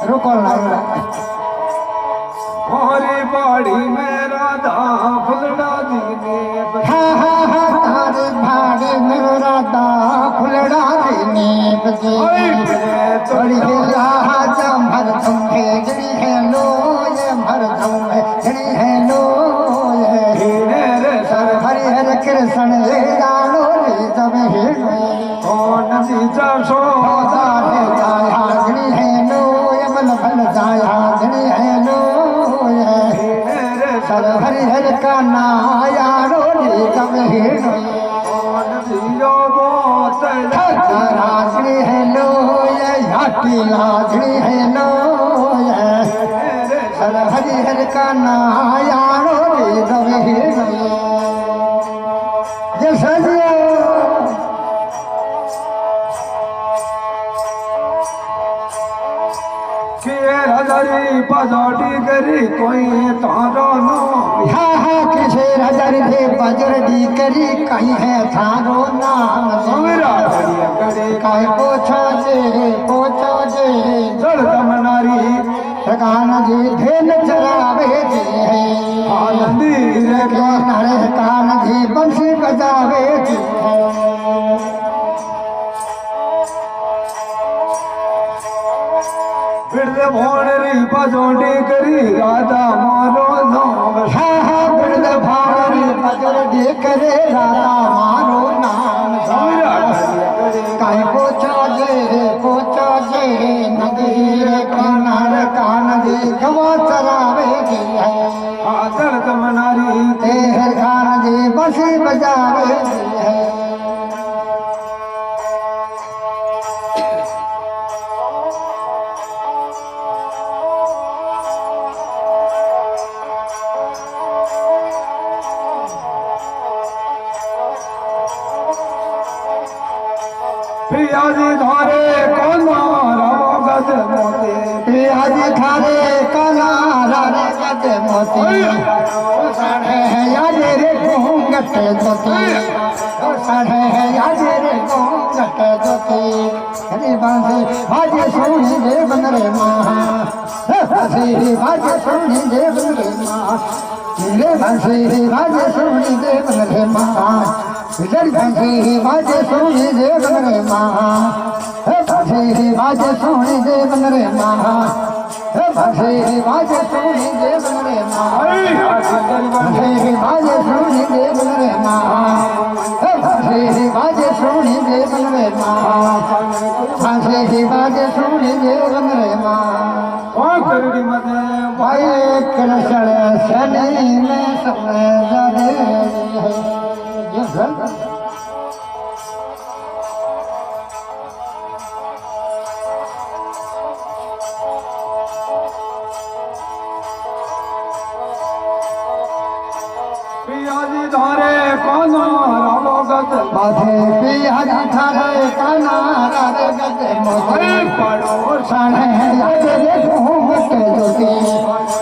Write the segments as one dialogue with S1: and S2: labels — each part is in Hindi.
S1: रुको
S2: मोरी बाड़ी में राधा फुलड़ा दीने
S1: तारे भाड़े में राधा फुलड़ा दीने थोड़ी भर तुम्हें जड़ी है लो ये भर तुम्हें जड़ी है लो ये सर हरि हर कृष्ण जानो रे तब हे
S2: नदी जासो
S1: दारे जाया जड़ी है लो ये बल बल जाया जड़ी है लो सर हरि हर का नायारो रे तब हे
S2: नदियो बोत
S1: राजनी है लो ये घाटी लाजनी है लो ये सर हरि हर का नायारो रे तब हे जय सजिया
S2: हजारी पजोटी करी कोई तारो नो
S1: किसे हजार दे बजरडी करी कहीं है थारो नाम
S2: सवेरा करिया करे
S1: काय पोछो जे
S2: जड़ दमनारी
S1: ठकान जी धेन चरावे जी है
S2: आनंदी रे
S1: नरे कान जी बंसी बजावे जी है
S2: बिरदे भोणरी पजोटी करी राधा मारो नाम
S1: बिरदे भोणरी पजोटी करे राधा मारो नाम
S2: सवेरा करिया करे
S1: काय पोछो जे नदी रे कान जी गवा चरावे जी है
S2: जड़ दमनारी
S1: तेहर खान जी बंसी बजावे जी है
S2: पियाजी धारे कोना राम गज मोती
S1: पियाजी थारे काला रे गज मोती साढ़े है याद रे घूंघट जोती साढ़े है याद रे घूंघट जोती हरी बांसे बाजे सोनी दे बन रे माँ हसी बाजे सोनी दे बन रे माँ रे बांसे बाजे सोनी दे बन रे माँ जड़ बांसे बाजे सोनी दे बन रे माँ बाजे सोनी दे बन रे माँ बाजे सोनी दे बन रे माँ बाजे सोनी दे बन रे माँ बाजे सोनी दे बन रे माँ बाजे सोनी दे बन रे माँ
S2: करड़ी मदे
S1: भाई कृष्ण शनि में समय जादे है
S2: पियाजी धारे कोना राम गज
S1: बाधे पियाजी थारे काना रे गज मोती
S2: पड़ो
S1: साढ़े है याद रे घूंघट जोती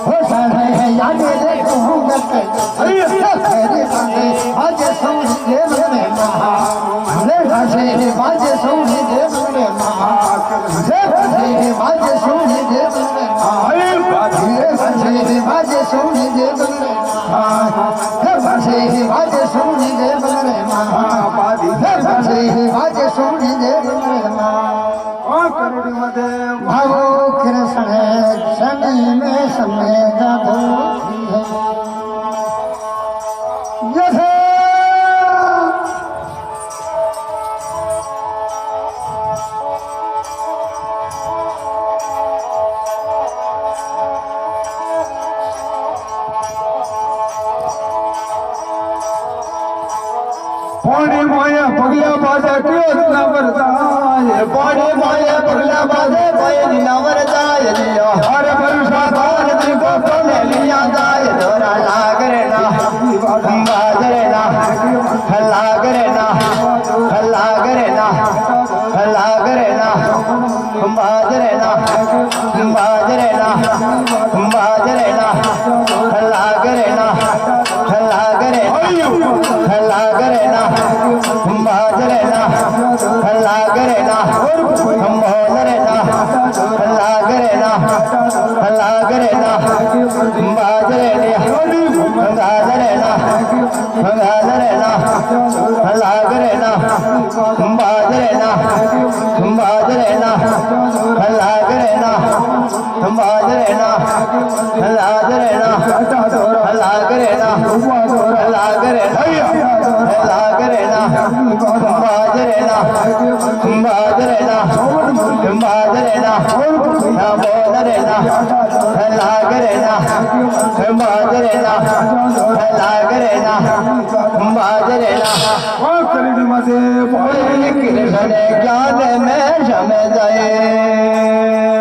S1: हो साढ़े है याद रे घूंघट तेरे बाजे बाजे सोनी देव रे महा रे बाजे बाजे सोनी देव रे महा रे बाजे सोनी देव रे महा रे बाजे सोनी देव रे महा बाजे सोनी देव रे महा बाजे सोनी देव रे महा
S2: करड़ी मदे
S1: भवो कृष्ण शनि में समय जादू है
S2: पानी माया पगला बाजा क्यों न बरसाए
S1: बड़े माया पगला बाजे कोई नवर जाय लिया
S2: हर भरोसा
S1: और देखो पले लिया जाय धोरा लाग रे ना बाजरे ना लाग रे ना लाग रे ना लाग रे ना बाजरे ना बाजरे ना बाजरे ना लाग रे ना लाग बाजरे ना लागरे ना मोदरे ना लागरे ना लागरे ना बाजरे ने गाजरे ना गाजरे ना लागरे ना बाजरे ना बाजरे ना लागरे ना बाजरे ना लागरे ना लागरे ना लागरे लागरे ना बाजरे ना बाजरे ना बाजरे ना बोलरे ना लागरे ना बाजरे ना लागरे ना बाजरे ना कृष्ण ज्ञान में सम जाए।